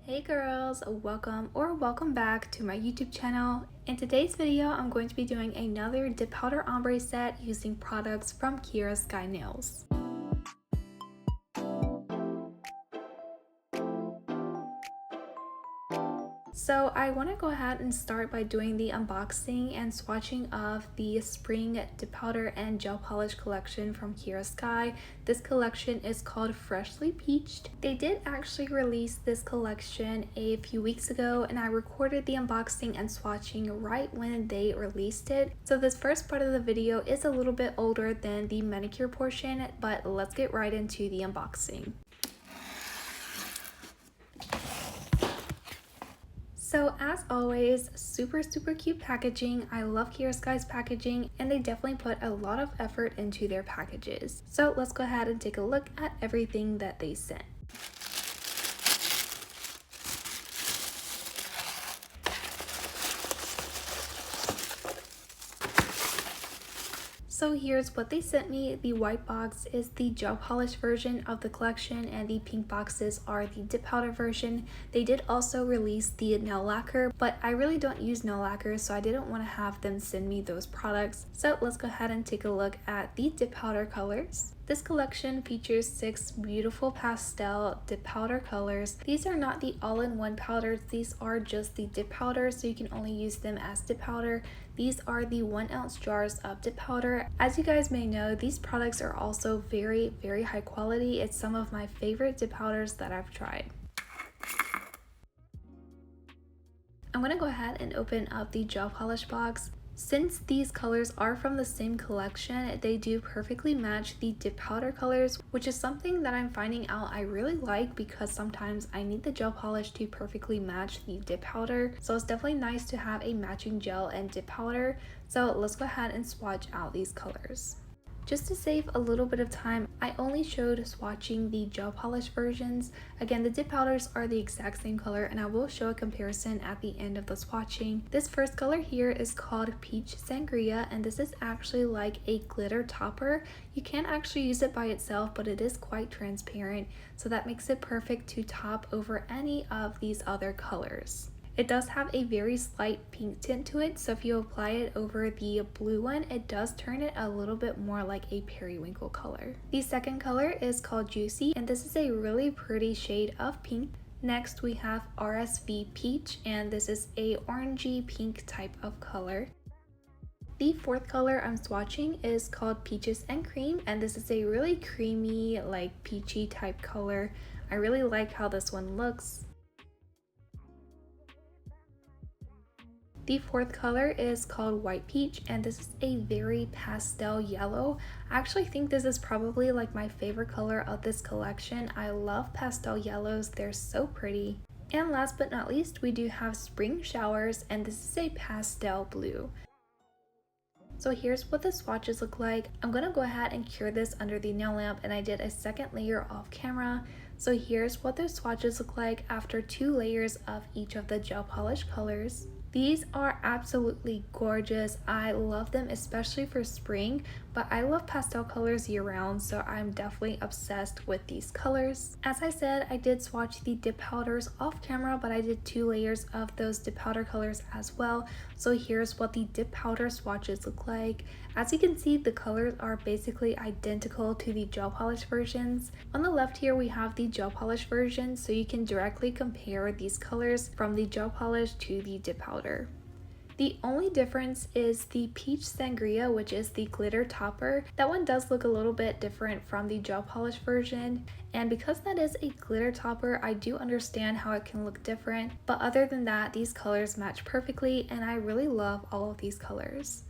Hey girls, welcome back to my YouTube channel. In today's video, I'm going to be doing another dip powder ombre set using products from Kiara's KCNAILS. So I want to go ahead and start by doing the unboxing and swatching of the spring dip powder and gel polish collection from Kiara's Sky. This collection is called Freshly Peached. They did actually release this collection a few weeks ago, and I recorded the unboxing and swatching right when they released it. So this first part of the video is a little bit older than the manicure portion, but let's get right into the unboxing. So as always, super cute packaging. I love Kiara's Sky's packaging, and they definitely put a lot of effort into their packages. So let's go ahead and take a look at everything that they sent. So here's what they sent me. The white box is the gel polish version of the collection, and the pink boxes are the dip powder version. They did also release the nail lacquer, but I really don't use nail lacquer, so I didn't want to have them send me those products. So let's go ahead and take a look at the dip powder colors. This collection features 6 beautiful pastel dip powder colors. These are not the all-in-one powders, these are just the dip powder, so you can only use them as dip powder. These are the 1 ounce jars of dip powder. As you guys may know, these products are also very high quality. It's some of my favorite dip powders that I've tried. I'm gonna go ahead and open up the gel polish box. Since these colors are from the same collection, they do perfectly match the dip powder colors, which is something that I'm finding out I really like, because sometimes I need the gel polish to perfectly match the dip powder. So it's definitely nice to have a matching gel and dip powder. So let's go ahead and swatch out these colors. Just to save a little bit of time, I only showed swatching the gel polish versions. Again, the dip powders are the exact same color, and I will show a comparison at the end of the swatching. This first color here is called Peach Sangria, and this is actually like a glitter topper. You can actually use it by itself, but it is quite transparent, so that makes it perfect to top over any of these other colors. It does have a very slight pink tint to it, so if you apply it over the blue one, it does turn it a little bit more like a periwinkle color. The second color is called Juicy, and this is a really pretty shade of pink. Next we have RSV Peach, and this is a orangey pink type of color. The fourth color I'm swatching is called Peaches and Cream, and this is a really creamy, like peachy type color. I really like how this one looks. The fourth color is called White Peach, and this is a very pastel yellow. I actually think this is probably like my favorite color of this collection. I love pastel yellows, they're so pretty. And last but not least, we do have Spring Showers, and this is a pastel blue. So here's what the swatches look like. I'm gonna go ahead and cure this under the nail lamp, and I did a second layer off camera. So here's what the swatches look like after 2 layers of each of the gel polish colors. These are absolutely gorgeous. I love them, especially for spring, but I love pastel colors year round, so I'm definitely obsessed with these colors. As I said, I did swatch the dip powders off camera, but I did 2 layers of those dip powder colors as well. So here's what the dip powder swatches look like. As you can see, the colors are basically identical to the gel polish versions. On the left here, we have the gel polish version, so you can directly compare these colors from the gel polish to the dip powder. The only difference is the Peach Sangria, which is the glitter topper. That one does look a little bit different from the gel polish version, and because that is a glitter topper, I do understand how it can look different, but other than that, these colors match perfectly, and I really love all of these colors.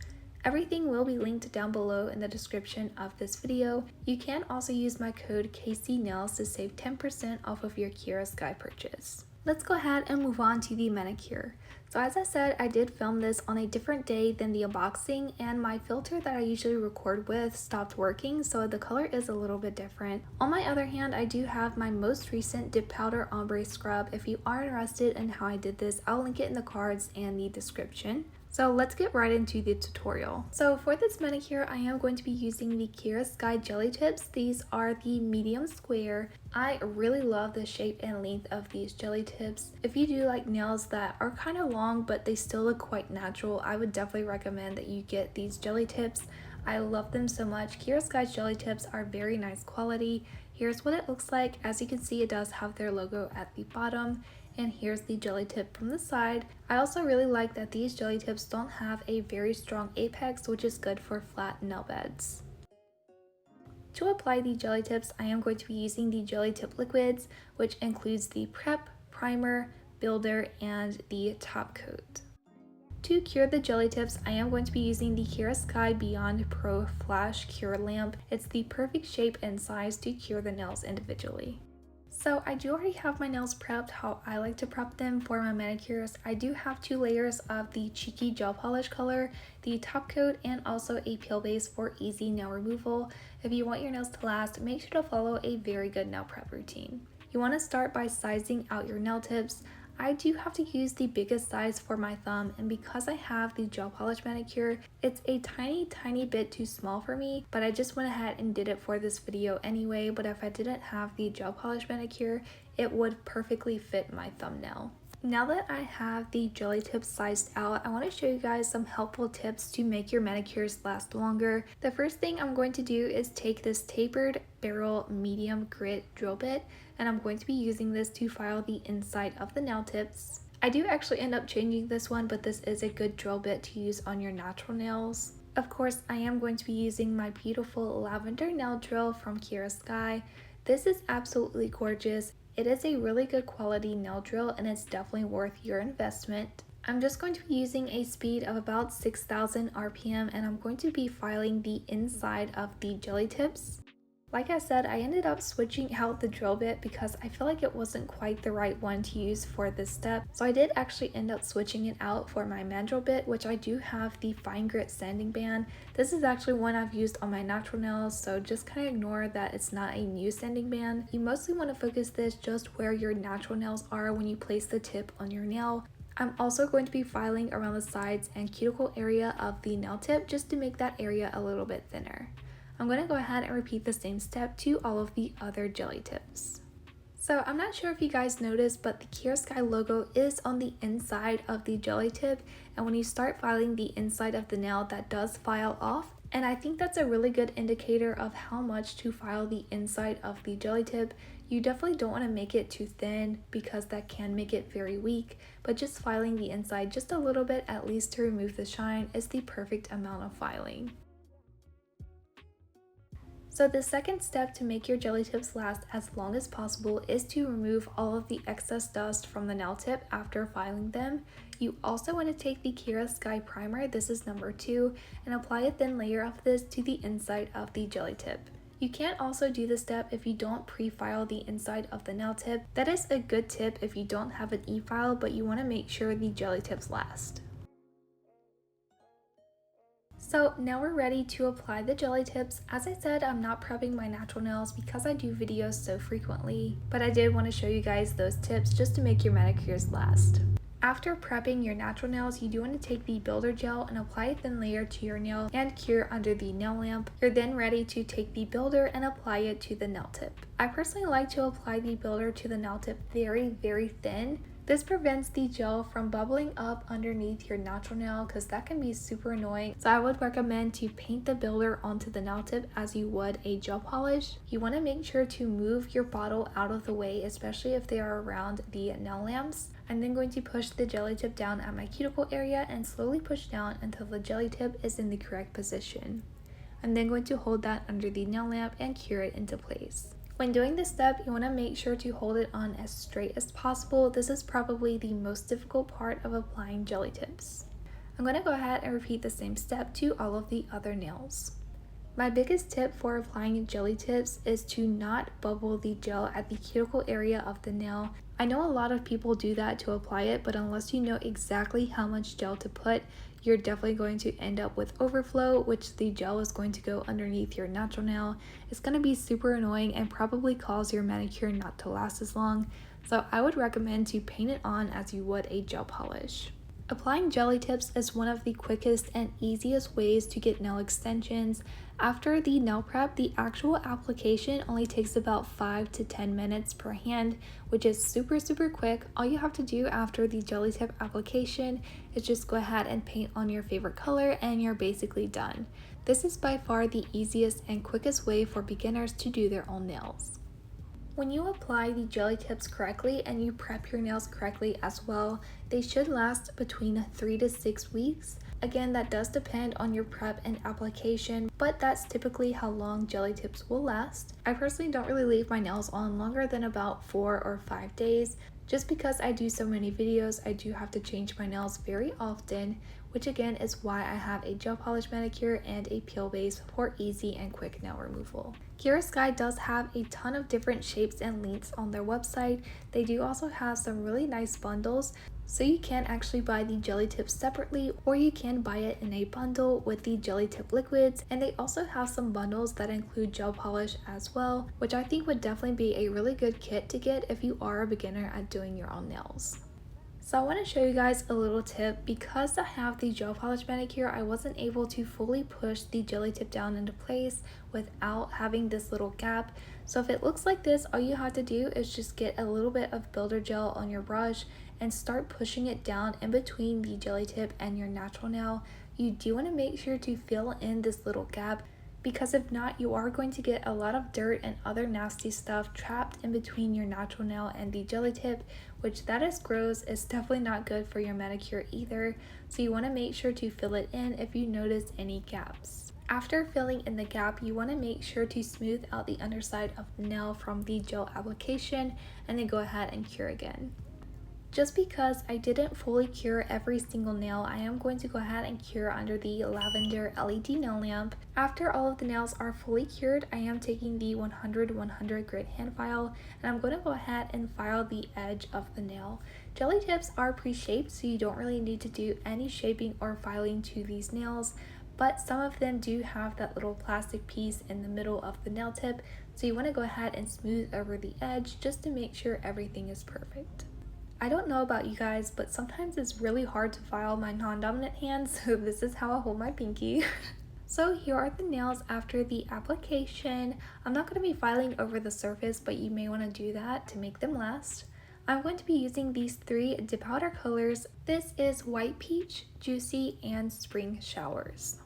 Everything will be linked down below in the description of this video. You can also use my code KCNAILS to save 10% off of your Kiara's Sky purchase. Let's go ahead and move on to the manicure. So as I said, I did film this on a different day than the unboxing, and my filter that I usually record with stopped working, so the color is a little bit different. On my other hand, I do have my most recent dip powder ombre scrub. If you are interested in how I did this, I'll link it in the cards and the description. So let's get right into the tutorial. So for this manicure, I am going to be using the Kiara Sky Jelly Tips. These are the medium square. I really love the shape and length of these jelly tips. If you do like nails that are kind of long but they still look quite natural, I would definitely recommend that you get these jelly tips. I love them so much. Kiara Sky's jelly tips are very nice quality. Here's what it looks like. As you can see, it does have their logo at the bottom. And here's the jelly tip from the side. I also really like that these jelly tips don't have a very strong apex, which is good for flat nail beds. To apply the jelly tips, I am going to be using the jelly tip liquids, which includes the prep, primer, builder, and the top coat. To cure the jelly tips, I am going to be using the Kiara Sky Beyond Pro Flash Cure Lamp. It's the perfect shape and size to cure the nails individually. So I do already have my nails prepped how I like to prep them for my manicures. I do have 2 layers of the Cheeky Gel Polish color, the top coat, and also a peel base for easy nail removal. If you want your nails to last, make sure to follow a very good nail prep routine. You want to start by sizing out your nail tips. I do have to use the biggest size for my thumb, and because I have the gel polish manicure, it's a tiny bit too small for me, but I just went ahead and did it for this video anyway. But if I didn't have the gel polish manicure, it would perfectly fit my thumbnail. Now that I have the jelly tips sized out, I want to show you guys some helpful tips to make your manicures last longer. The first thing I'm going to do is take this tapered barrel medium grit drill bit, and I'm going to be using this to file the inside of the nail tips. I do actually end up changing this one, but this is a good drill bit to use on your natural nails. Of course, I am going to be using my beautiful lavender nail drill from Kiara Sky. This is absolutely gorgeous. It is a really good quality nail drill and it's definitely worth your investment. I'm just going to be using a speed of about 6,000 RPM, and I'm going to be filing the inside of the jelly tips. Like I said, I ended up switching out the drill bit because I feel like it wasn't quite the right one to use for this step. So I did actually end up switching it out for my mandrel bit, which I do have the fine grit sanding band. This is actually one I've used on my natural nails, so just kind of ignore that it's not a new sanding band. You mostly want to focus this just where your natural nails are when you place the tip on your nail. I'm also going to be filing around the sides and cuticle area of the nail tip just to make that area a little bit thinner. I'm going to go ahead and repeat the same step to all of the other jelly tips. So I'm not sure if you guys noticed, but the Kiara Sky logo is on the inside of the jelly tip, and when you start filing the inside of the nail, that does file off. And I think that's a really good indicator of how much to file the inside of the jelly tip. You definitely don't want to make it too thin because that can make it very weak, but just filing the inside just a little bit, at least to remove the shine, is the perfect amount of filing. So the second step to make your jelly tips last as long as possible is to remove all of the excess dust from the nail tip after filing them. You also want to take the Kiara Sky primer, this is number 2, and apply a thin layer of this to the inside of the jelly tip. You can't also do this step if you don't pre-file the inside of the nail tip. That is a good tip if you don't have an e-file, but you want to make sure the jelly tips last. So now we're ready to apply the jelly tips. As I said, I'm not prepping my natural nails because I do videos so frequently, but I did want to show you guys those tips just to make your manicures last. After prepping your natural nails, you do want to take the builder gel and apply a thin layer to your nail and cure under the nail lamp. You're then ready to take the builder and apply it to the nail tip. I personally like to apply the builder to the nail tip very thin. This prevents the gel from bubbling up underneath your natural nail because that can be super annoying. So I would recommend to paint the builder onto the nail tip as you would a gel polish. You want to make sure to move your bottle out of the way, especially if they are around the nail lamps. I'm then going to push the jelly tip down at my cuticle area and slowly push down until the jelly tip is in the correct position. I'm then going to hold that under the nail lamp and cure it into place. When doing this step, you want to make sure to hold it on as straight as possible. This is probably the most difficult part of applying jelly tips. I'm going to go ahead and repeat the same step to all of the other nails. My biggest tip for applying jelly tips is to not bubble the gel at the cuticle area of the nail. I know a lot of people do that to apply it, but unless you know exactly how much gel to put, you're definitely going to end up with overflow, which the gel is going to go underneath your natural nail. It's going to be super annoying and probably cause your manicure not to last as long. So I would recommend to paint it on as you would a gel polish. Applying jelly tips is one of the quickest and easiest ways to get nail extensions. After the nail prep, the actual application only takes about 5 to 10 minutes per hand, which is super quick. All you have to do after the jelly tip application is just go ahead and paint on your favorite color and you're basically done. This is by far the easiest and quickest way for beginners to do their own nails. When you apply the jelly tips correctly and you prep your nails correctly as well, they should last between 3 to 6 weeks. Again, that does depend on your prep and application, but that's typically how long jelly tips will last. I personally don't really leave my nails on longer than about 4 or 5 days. Just because I do so many videos, I do have to change my nails very often, which again is why I have a gel polish manicure and a peel base for easy and quick nail removal. Kiara Sky does have a ton of different shapes and lengths on their website. They do also have some really nice bundles, so you can actually buy the jelly tips separately or you can buy it in a bundle with the jelly tip liquids, and they also have some bundles that include gel polish as well, which I think would definitely be a really good kit to get if you are a beginner at doing your own nails. So I want to show you guys a little tip. Because I have the gel polish manicure, I wasn't able to fully push the jelly tip down into place without having this little gap. So if it looks like this, all you have to do is just get a little bit of builder gel on your brush and start pushing it down in between the jelly tip and your natural nail. You do want to make sure to fill in this little gap, because if not, you are going to get a lot of dirt and other nasty stuff trapped in between your natural nail and the jelly tip, which that is gross. It's definitely not good for your manicure either, so you want to make sure to fill it in if you notice any gaps. After filling in the gap, you want to make sure to smooth out the underside of the nail from the gel application and then go ahead and cure again. Just because I didn't fully cure every single nail, I am going to go ahead and cure under the lavender LED nail lamp. After all of the nails are fully cured, I am taking the 100 grit hand file and I'm going to go ahead and file the edge of the nail. Jelly tips are pre-shaped, so you don't really need to do any shaping or filing to these nails, but some of them do have that little plastic piece in the middle of the nail tip, so you want to go ahead and smooth over the edge just to make sure everything is perfect. I don't know about you guys, but sometimes it's really hard to file my non-dominant hand, so this is how I hold my pinky. So here are the nails after the application. I'm not going to be filing over the surface, but you may want to do that to make them last. I'm going to be using these 3 dip powder colors. This is White Peach, Juicy, and Spring Showers.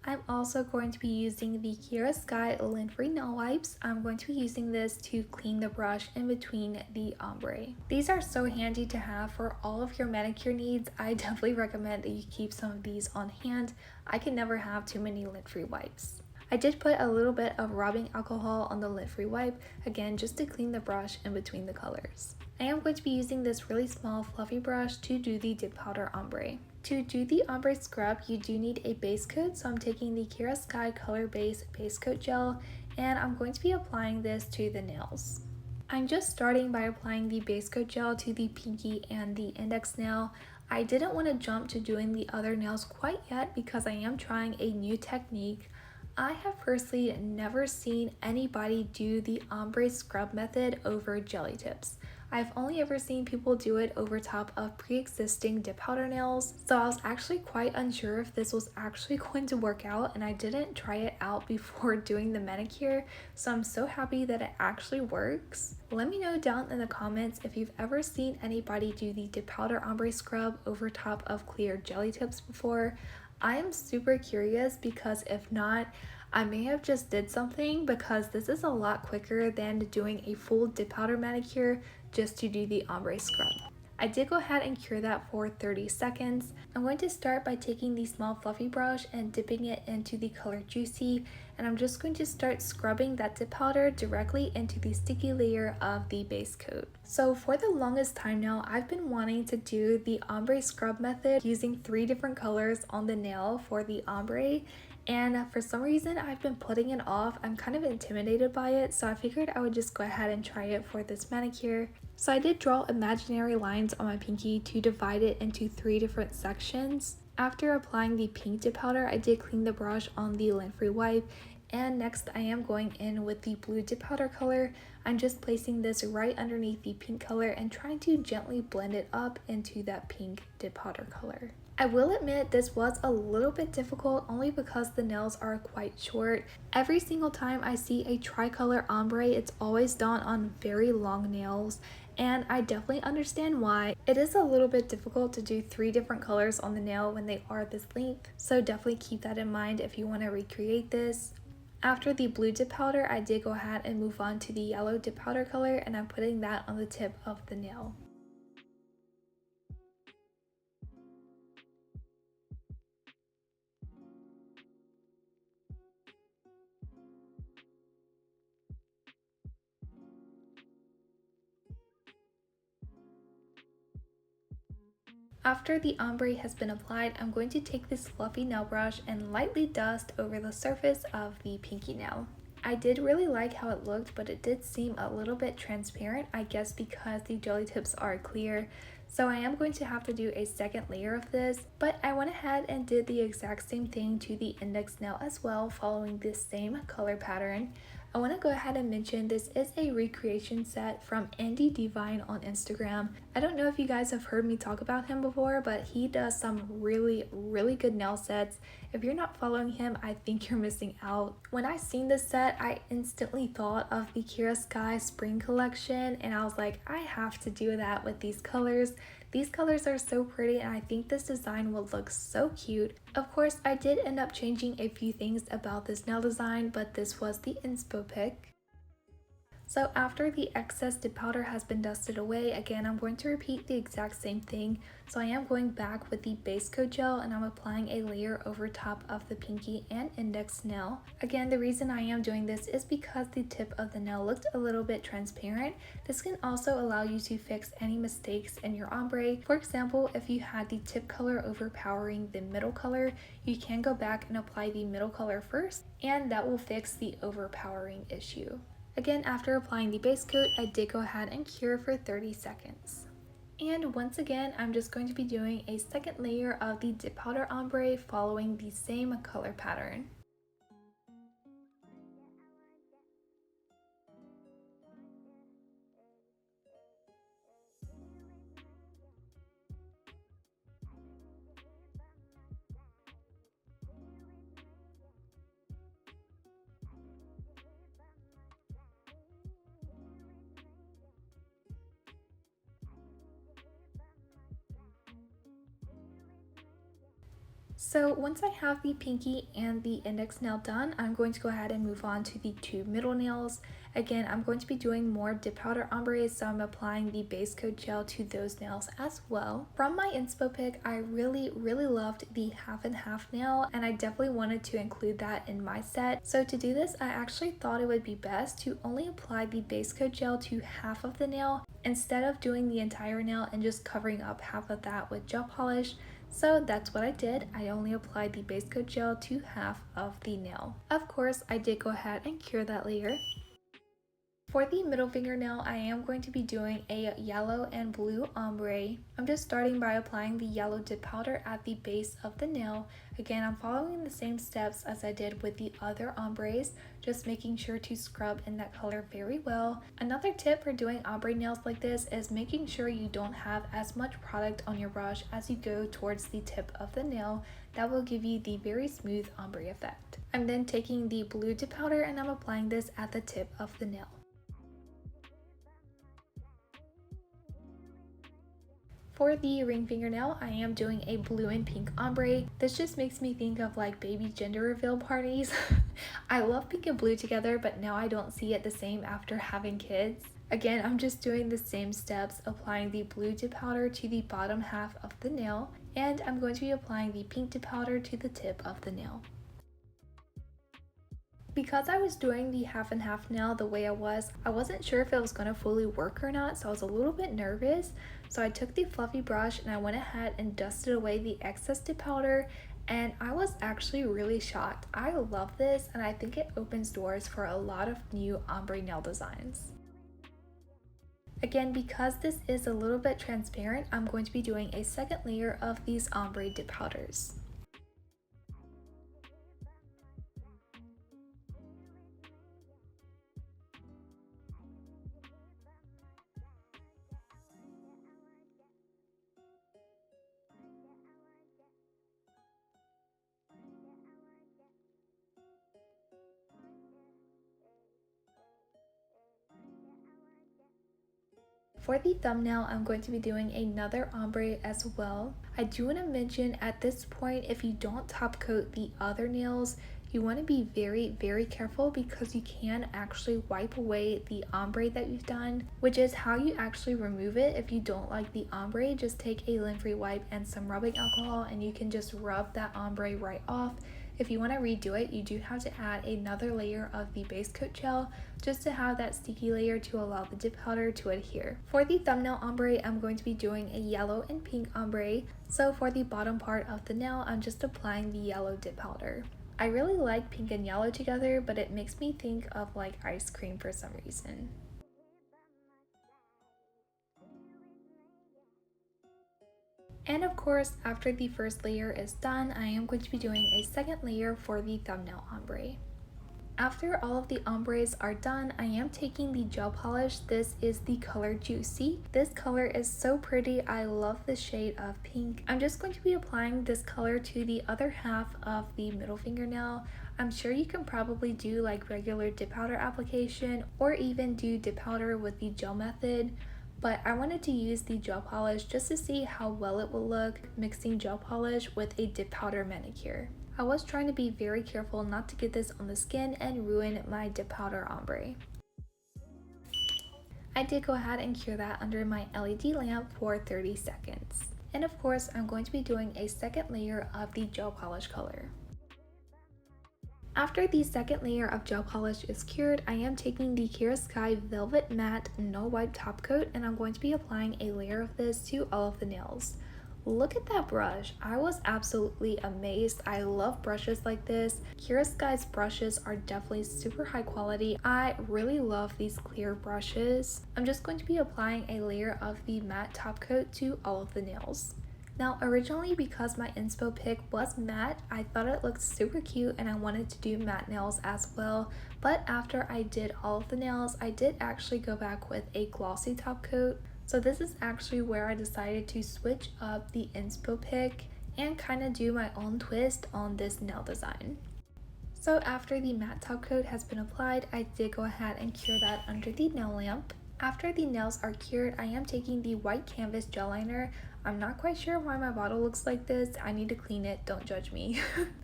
I'm also going to be using the Kiara Sky lint-free nail wipes. I'm going to be using this to clean the brush in between the ombre. These are so handy to have for all of your manicure needs. I definitely recommend that you keep some of these on hand. I can never have too many lint-free wipes. I did put a little bit of rubbing alcohol on the lint-free wipe, again just to clean the brush in between the colors. I am going to be using this really small fluffy brush to do the dip powder ombre. To do the ombre scrub, you do need a base coat, so I'm taking the Kiara Sky Color Base Base Coat Gel, and I'm going to be applying this to the nails. I'm just starting by applying the base coat gel to the pinky and the index nail. I didn't want to jump to doing the other nails quite yet because I am trying a new technique. I have personally never seen anybody do the ombre scrub method over jelly tips. I've only ever seen people do it over top of pre-existing dip powder nails, so I was actually quite unsure if this was actually going to work out, and I didn't try it out before doing the manicure, so I'm so happy that it actually works. Let me know down in the comments if you've ever seen anybody do the dip powder ombre scrub over top of clear jelly tips before. I am super curious, because if not, I may have just did something, because this is a lot quicker than doing a full dip powder manicure just to do the ombre scrub. I did go ahead and cure that for 30 seconds. I'm going to start by taking the small fluffy brush and dipping it into the color Juicy, and I'm just going to start scrubbing that dip powder directly into the sticky layer of the base coat. So for the longest time now, I've been wanting to do the ombre scrub method using 3 different colors on the nail for the ombre, and for some reason I've been putting it off. I'm kind of intimidated by it, so I figured I would just go ahead and try it for this manicure. So I did draw imaginary lines on my pinky to divide it into 3 different sections. After applying the pink dip powder, I did clean the brush on the lint-free wipe, And next I am going in with the blue dip powder color. I'm just placing this right underneath the pink color and trying to gently blend it up into that pink dip powder color. I will admit this was a little bit difficult only because the nails are quite short. Every single time I see a tricolor ombre, it's always done on very long nails, and I definitely understand why. It is a little bit difficult to do 3 different colors on the nail when they are this length, so definitely keep that in mind if you want to recreate this. After the blue dip powder, I did go ahead and move on to the yellow dip powder color, and I'm putting that on the tip of the nail. After the ombre has been applied, I'm going to take this fluffy nail brush and lightly dust over the surface of the pinky nail. I did really like how it looked, but it did seem a little bit transparent, I guess because the jelly tips are clear. So I am going to have to do a second layer of this, but I went ahead and did the exact same thing to the index nail as well, following this same color pattern. I want to go ahead and mention this is a recreation set from Andy Divine on Instagram. I don't know if you guys have heard me talk about him before, but he does some really good nail sets. If you're not following him, I think you're missing out. When I seen this set, I instantly thought of the Kiara Sky spring collection, and I was like, I have to do that with these colors. These colors are so pretty, and I think this design will look so cute. Of course, I did end up changing a few things about this nail design, but this was the inspo pic. So after the excess dip powder has been dusted away, again, I'm going to repeat the exact same thing. So I am going back with the base coat gel, and I'm applying a layer over top of the pinky and index nail. Again, the reason I am doing this is because the tip of the nail looked a little bit transparent. This can also allow you to fix any mistakes in your ombre. For example, if you had the tip color overpowering the middle color, you can go back and apply the middle color first, and that will fix the overpowering issue. Again, after applying the base coat, I did go ahead and cure for 30 seconds. And once again, I'm just going to be doing a second layer of the dip powder ombre following the same color pattern. So once I have the pinky and the index nail done, I'm going to go ahead and move on to the 2 middle nails. Again, I'm going to be doing more dip powder ombres, so I'm applying the base coat gel to those nails as well. From my inspo pic, I really loved the half and half nail, and I definitely wanted to include that in my set. So to do this, I actually thought it would be best to only apply the base coat gel to half of the nail instead of doing the entire nail and just covering up half of that with gel polish. So that's what I did. I only applied the base coat gel to half of the nail. Of course, I did go ahead and cure that layer. For the middle fingernail, I am going to be doing a yellow and blue ombre. I'm just starting by applying the yellow dip powder at the base of the nail. Again, I'm following the same steps as I did with the other ombres, just making sure to scrub in that color very well. Another tip for doing ombre nails like this is making sure you don't have as much product on your brush as you go towards the tip of the nail. That will give you the very smooth ombre effect. I'm then taking the blue dip powder and I'm applying this at the tip of the nail. For the ring fingernail, I am doing a blue and pink ombre. This just makes me think of like baby gender reveal parties. I love pink and blue together, but now I don't see it the same after having kids. Again, I'm just doing the same steps, applying the blue dip powder to the bottom half of the nail, and I'm going to be applying the pink dip powder to the tip of the nail. Because I was doing the half and half nail the way I wasn't sure if it was going to fully work or not, so I was a little bit nervous. So I took the fluffy brush and I went ahead and dusted away the excess dip powder, and I was actually really shocked. I love this, and I think it opens doors for a lot of new ombre nail designs. Again, because this is a little bit transparent, I'm going to be doing a second layer of these ombre dip powders. For the thumbnail, I'm going to be doing another ombre as well. I do want to mention at this point, if you don't top coat the other nails, you want to be very careful because you can actually wipe away the ombre that you've done, which is how you actually remove it. If you don't like the ombre, just take a lint-free wipe and some rubbing alcohol and you can just rub that ombre right off. If you want to redo it, you do have to add another layer of the base coat gel just to have that sticky layer to allow the dip powder to adhere. For the thumbnail ombre, I'm going to be doing a yellow and pink ombre. So for the bottom part of the nail, I'm just applying the yellow dip powder. I really like pink and yellow together, but it makes me think of like ice cream for some reason. And of course, after the first layer is done, I am going to be doing a second layer for the thumbnail ombre. After all of the ombres are done, I am taking the gel polish. This is the color Juicy. This color is so pretty. I love the shade of pink. I'm just going to be applying this color to the other half of the middle fingernail. I'm sure you can probably do like regular dip powder application or even do dip powder with the gel method. But I wanted to use the gel polish just to see how well it will look mixing gel polish with a dip powder manicure. I was trying to be very careful not to get this on the skin and ruin my dip powder ombre. I did go ahead and cure that under my LED lamp for 30 seconds. And of course, I'm going to be doing a second layer of the gel polish color. After the second layer of gel polish is cured, I am taking the Kiara Sky Velvet Matte No Wipe Top Coat and I'm going to be applying a layer of this to all of the nails. Look at that brush. I was absolutely amazed. I love brushes like this. Kiara Sky's brushes are definitely super high quality. I really love these clear brushes. I'm just going to be applying a layer of the matte top coat to all of the nails. Now originally, because my inspo pick was matte, I thought it looked super cute and I wanted to do matte nails as well, but after I did all of the nails, I did actually go back with a glossy top coat. So this is actually where I decided to switch up the inspo pick and kind of do my own twist on this nail design. So after the matte top coat has been applied, I did go ahead and cure that under the nail lamp. After the nails are cured, I am taking the white canvas gel liner. I'm not quite sure why my bottle looks like this. I need to clean it, don't judge me.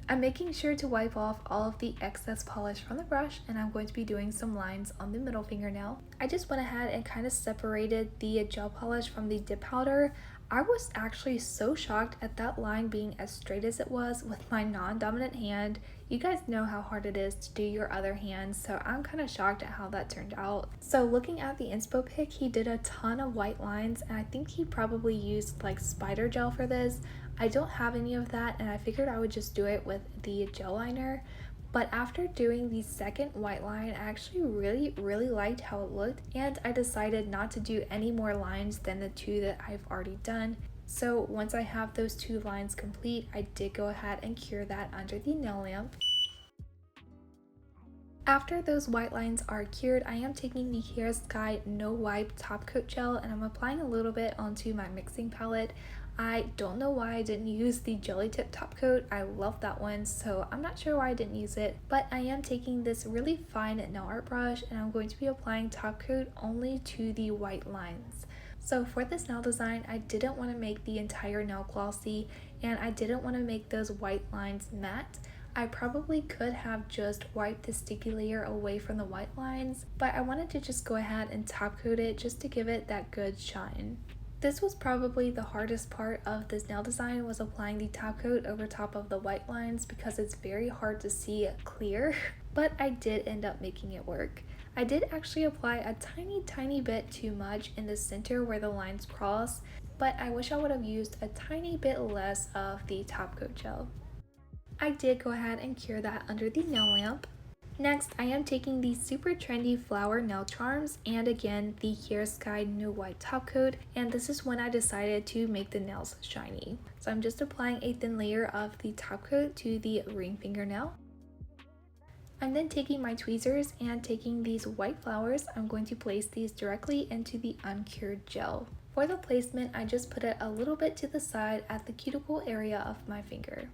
I'm making sure to wipe off all of the excess polish from the brush and I'm going to be doing some lines on the middle fingernail. I just went ahead and kind of separated the gel polish from the dip powder. I was actually so shocked at that line being as straight as it was with my non-dominant hand. You guys know how hard it is to do your other hand, so I'm kind of shocked at how that turned out. So looking at the inspo pic, he did a ton of white lines and I think he probably used like spider gel for this. I don't have any of that and I figured I would just do it with the gel liner. But after doing the second white line, I actually really liked how it looked and I decided not to do any more lines than the two that I've already done. So once I have those two lines complete, I did go ahead and cure that under the nail lamp. After those white lines are cured, I am taking the Kiara Sky No Wipe Top Coat Gel and I'm applying a little bit onto my mixing palette. I don't know why I didn't use the Jelly Tip Top Coat. I love that one, so I'm not sure why I didn't use it. But I am taking this really fine nail art brush and I'm going to be applying top coat only to the white lines. So for this nail design, I didn't want to make the entire nail glossy and I didn't want to make those white lines matte. I probably could have just wiped the sticky layer away from the white lines, but I wanted to just go ahead and top coat it just to give it that good shine. This was probably the hardest part of this nail design, was applying the top coat over top of the white lines because it's very hard to see clear, but I did end up making it work. I did actually apply a tiny bit too much in the center where the lines cross, but I wish I would have used a tiny bit less of the top coat gel. I did go ahead and cure that under the nail lamp. Next, I am taking the super trendy flower nail charms and again the Kiara Sky No White Top Coat, and this is when I decided to make the nails shiny. So I'm just applying a thin layer of the top coat to the ring fingernail. I'm then taking my tweezers and taking these white flowers. I'm going to place these directly into the uncured gel. For the placement, I just put it a little bit to the side at the cuticle area of my finger.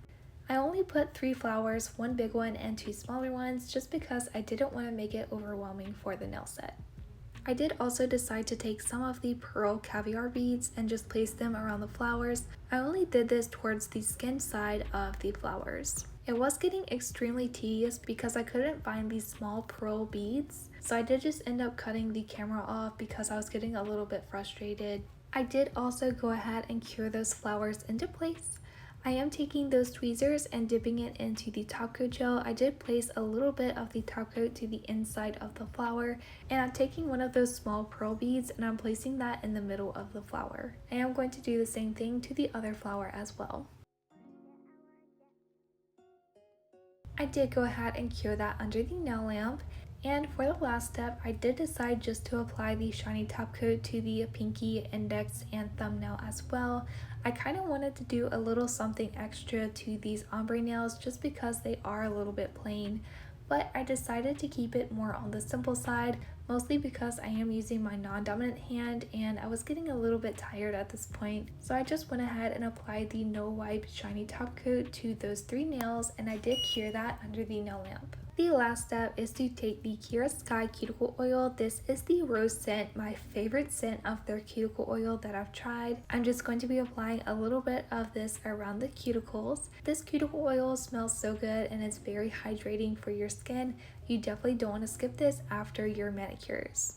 I only put 3 flowers, 1 big one and 2 smaller ones, just because I didn't want to make it overwhelming for the nail set. I did also decide to take some of the pearl caviar beads and just place them around the flowers. I only did this towards the skin side of the flowers. It was getting extremely tedious because I couldn't find these small pearl beads, so I did just end up cutting the camera off because I was getting a little bit frustrated. I did also go ahead and cure those flowers into place. I am taking those tweezers and dipping it into the top coat gel. I did place a little bit of the top coat to the inside of the flower, and I'm taking one of those small pearl beads and I'm placing that in the middle of the flower. I am going to do the same thing to the other flower as well. I did go ahead and cure that under the nail lamp. And for the last step, I did decide just to apply the shiny top coat to the pinky, index, and thumbnail as well. I kind of wanted to do a little something extra to these ombre nails just because they are a little bit plain, but I decided to keep it more on the simple side, mostly because I am using my non-dominant hand and I was getting a little bit tired at this point. So I just went ahead and applied the no wipe shiny top coat to those 3 nails, and I did cure that under the nail lamp. The last step is to take the Kiara Sky cuticle oil. This is the rose scent, my favorite scent of their cuticle oil that I've tried. I'm just going to be applying a little bit of this around the cuticles. This cuticle oil smells so good and it's very hydrating for your skin. You definitely don't want to skip this after your manicures.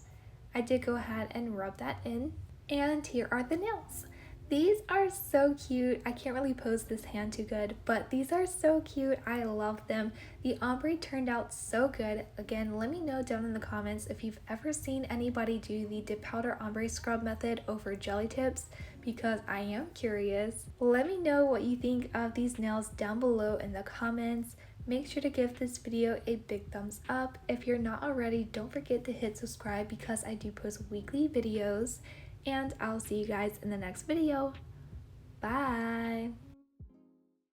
I did go ahead and rub that in, and here are the nails. These are so cute. I can't really pose this hand too good, but these are so cute. I love them. The ombre turned out so good. Again, let me know down in the comments if you've ever seen anybody do the dip powder ombre scrub method over jelly tips, because I am curious. Let me know what you think of these nails down below in the comments. Make sure to give this video a big thumbs up. If you're not already, don't forget to hit subscribe because I do post weekly videos. And I'll see you guys in the next video. Bye!